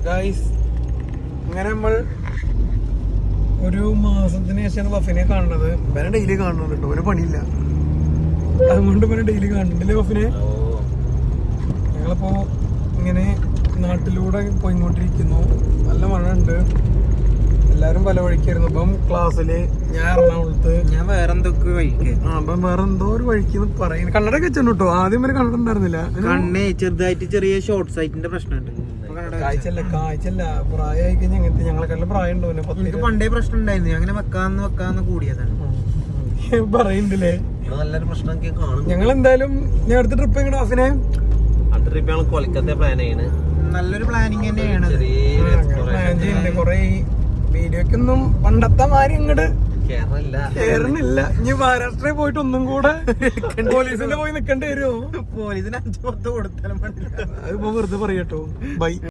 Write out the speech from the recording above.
Guys, അങ്ങനെ നമ്മൾ ഒരു മാസത്തിന് ശേഷമാണ് ബഫിനെ കാണുന്നത്. ഇവനെ ഡെയിലി കാണുന്നുണ്ട് കേട്ടോ, ഒരു പണിയില്ല, അതുകൊണ്ട് ഇവനെ ഡെയിലി കാണുന്നുണ്ടല്ലേ ബഫിനെ. ഞങ്ങളിപ്പോ ഇങ്ങനെ നാട്ടിലൂടെ പോയിക്കൊണ്ടിരിക്കുന്നു. നല്ല മഴ ഉണ്ട്, എല്ലാരും പല വഴിക്കായിരുന്നു. ഇപ്പം ക്ലാസ്സില് ഞാൻ എറണാകുളത്ത്, ഞാൻ വേറെ എന്തൊക്കെ വഴിക്ക് അപ്പം വേറെ എന്തോ ഒരു വഴിക്ക് പറയുന്നു. കണ്ണട വെച്ചു കേട്ടോ, ആദ്യം വരെ കണ്ണട ഉണ്ടായിരുന്നില്ല. കണ്ണേ ചെറുതായിട്ട് ചെറിയ ഷോർട്ട് സൈറ്റിന്റെ പ്രശ്നമുണ്ട്. കാഴ്ചല്ല പ്രായമായി കഴിഞ്ഞാൽ അങ്ങനത്തെ ഞങ്ങളെക്കാളും പ്രായം ഉണ്ടോ? എനിക്ക് പണ്ടേ പ്രശ്നം ഉണ്ടായിരുന്നു. അങ്ങനെ വെക്കാന്ന് കൂടിയതാണ് പറയുന്നില്ലേ. നല്ലൊരു പ്രശ്നം ഞങ്ങൾ എന്തായാലും ഞാൻ അടുത്ത ട്രിപ്പ് എങ്ങനെ ബഫിനെ അടുത്ത ട്രിപ്പ് ഞങ്ങൾ കൊൽക്കത്ത പ്ലാൻ ചെയ്യണ്. നല്ലൊരു പ്ലാനിങ് തന്നെയാണ്. പ്ലാൻ ചെയ്യുന്നുണ്ട്. കൊറേ വീഡിയോക്കൊന്നും പണ്ടത്തെ മാതിരി അങ്ങോട്ട് കേറണില്ല. ഇനി മഹാരാഷ്ട്രയിൽ പോയിട്ട് ഒന്നും കൂടെ പോലീസിന്റെ പോയി നിക്കേണ്ടി വരുമോ? പോലീസിന് 5-10 കൊടുത്താലും അതിപ്പോ വെറുതെ പറയട്ടോ. ബൈ.